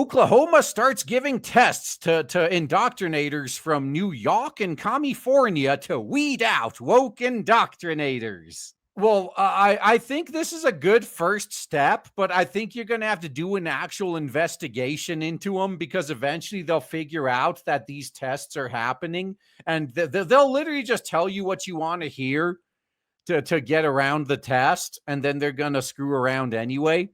Oklahoma starts giving tests to indoctrinators from New York and California to weed out woke indoctrinators. Well, I think this is a good first step, but I think you're going to have to do an actual investigation into them because eventually they'll figure out that these tests are happening, and they'll literally just tell you what you want to hear to get around the test, and then they're going to screw around anyway.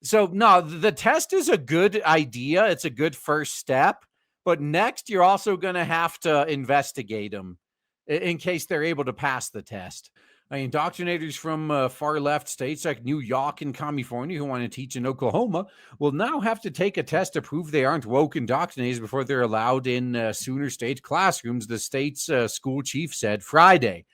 So, no, the test is a good idea. It's a good first step, but next you're also going to have to investigate them in case they're able to pass the test. Indoctrinators from far left states like New York and California who want to teach in Oklahoma will now have to take a test to prove they aren't woke indoctrinators before they're allowed in Sooner State classrooms, the state's school chief said Friday.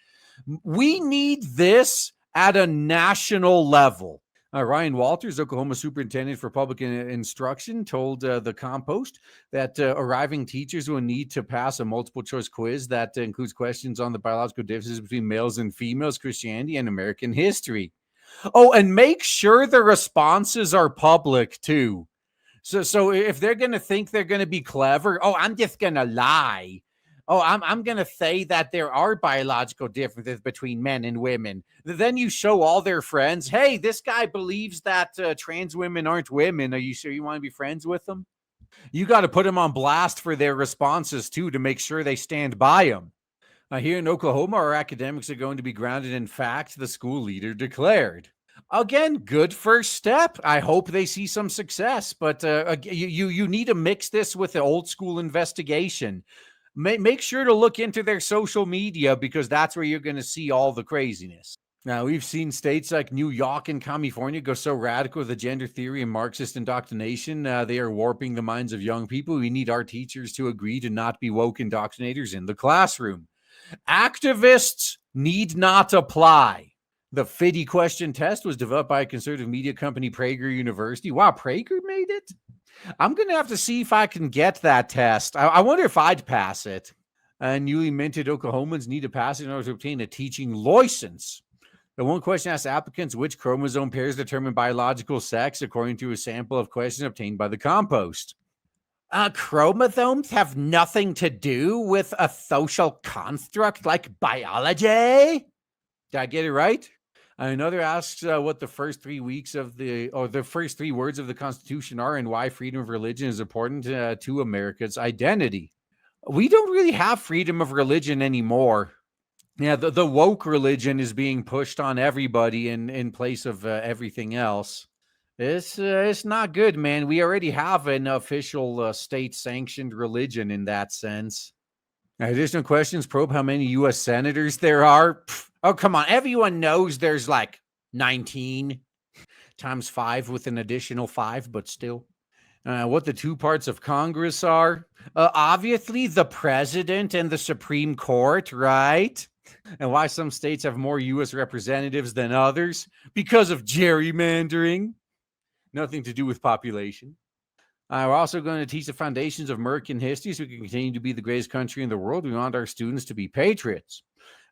We need this at a national level. Ryan Walters, Oklahoma superintendent for public instruction, told the Compost that arriving teachers will need to pass a multiple choice quiz that includes questions on the biological differences between males and females, Christianity, and American history. Oh, and make sure the responses are public too. So if they're going to think they're going to be clever, I'm just going to lie. I'm going to say that there are biological differences between men and women. Then you show all their friends, hey, this guy believes that trans women aren't women. Are you sure you want to be friends with them? You got to put them on blast for their responses, too, to make sure they stand by them. Here in Oklahoma, our academics are going to be grounded in fact, the school leader declared. Again, good first step. I hope they see some success, but you need to mix this with the old school investigation. Make sure to look into their social media because that's where you're going to see all the craziness. Now, we've seen states like New York and California go so radical with the gender theory and Marxist indoctrination. They are warping the minds of young people. We need our teachers to agree to not be woke indoctrinators in the classroom. Activists need not apply. The Fiddy question test was developed by a conservative media company, Prager University. Wow, Prager made it? I'm going to have to see if I can get that test. I wonder if I'd pass it. Newly minted Oklahomans need to pass it in order to obtain a teaching license. The one question asked applicants which chromosome pairs determine biological sex, according to a sample of questions obtained by the Compost. Chromosomes have nothing to do with a social construct like biology. Did I get it right? Another asks what the first 3 weeks of the first 3 words of the Constitution are and why freedom of religion is important to America's identity. We don't really have freedom of religion anymore. Yeah, the woke religion is being pushed on everybody in place of everything else. It's not good, man. We already have an official state-sanctioned religion in that sense. Additional questions probe how many U.S. senators there are. Oh, come on. Everyone knows there's like 19 times 5 with an additional 5, but still. What the 2 parts of Congress are. Obviously, the president and the Supreme Court, right? And why some states have more U.S. representatives than others. Because of gerrymandering. Nothing to do with population. We're also going to teach the foundations of American history so we can continue to be the greatest country in the world. We want our students to be patriots.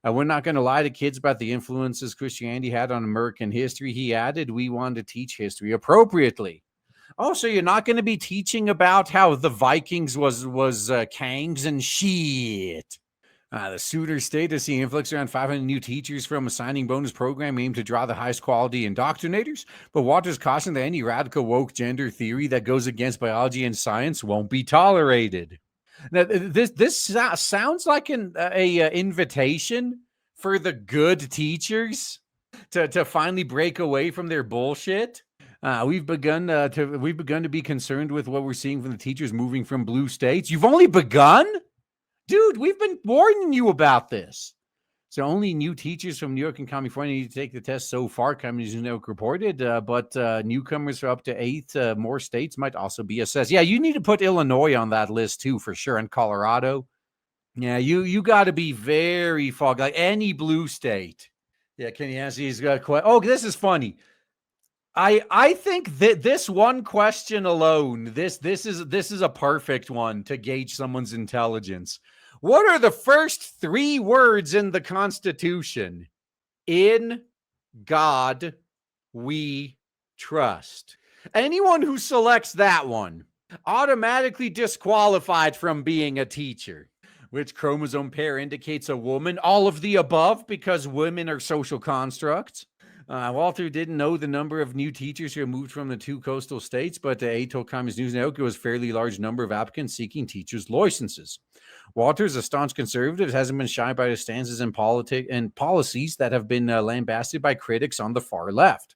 We're not going to lie to kids about the influences Christianity had on American history. He added, we want to teach history appropriately. Also, you're not going to be teaching about how the Vikings was Kangs and shit. The Sooner State has seen influx around 500 new teachers from a signing bonus program aimed to draw the highest quality indoctrinators. But Walters cautioned that any radical woke gender theory that goes against biology and science won't be tolerated. Now, this sounds like an invitation for the good teachers to finally break away from their bullshit. We've begun to be concerned with what we're seeing from the teachers moving from blue states. You've only begun? Dude, we've been warning you about this. So only new teachers from New York and California need to take the test so far, Communist Network reported, but newcomers for up to 8 more states might also be assessed. Yeah, you need to put Illinois on that list too, for sure, and Colorado. Yeah, you got to be very foggy, like any blue state. Yeah, Kenny Hansey's got this is funny. I think that this one question alone, this is a perfect one to gauge someone's intelligence. What are the first 3 words in the Constitution? In God we trust. Anyone who selects that one, Automatically disqualified from being a teacher. Which chromosome pair indicates a woman? All of the above, because women are social constructs. Walter didn't know the number of new teachers who moved from the two coastal states, but A told Communist News Network it was a fairly large number of applicants seeking teachers' licenses. Walter's a staunch conservative, hasn't been shy by his stances and policies that have been lambasted by critics on the far left.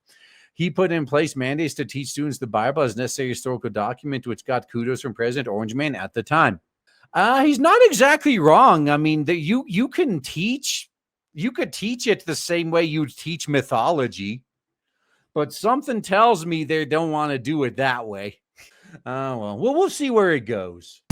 He put in place mandates to teach students the Bible as necessary historical document, which got kudos from President Orangeman at the time. He's not exactly wrong. I mean, you can teach, you could teach it the same way you teach mythology, but something tells me they don't want to do it that way. Well, we'll see where it goes.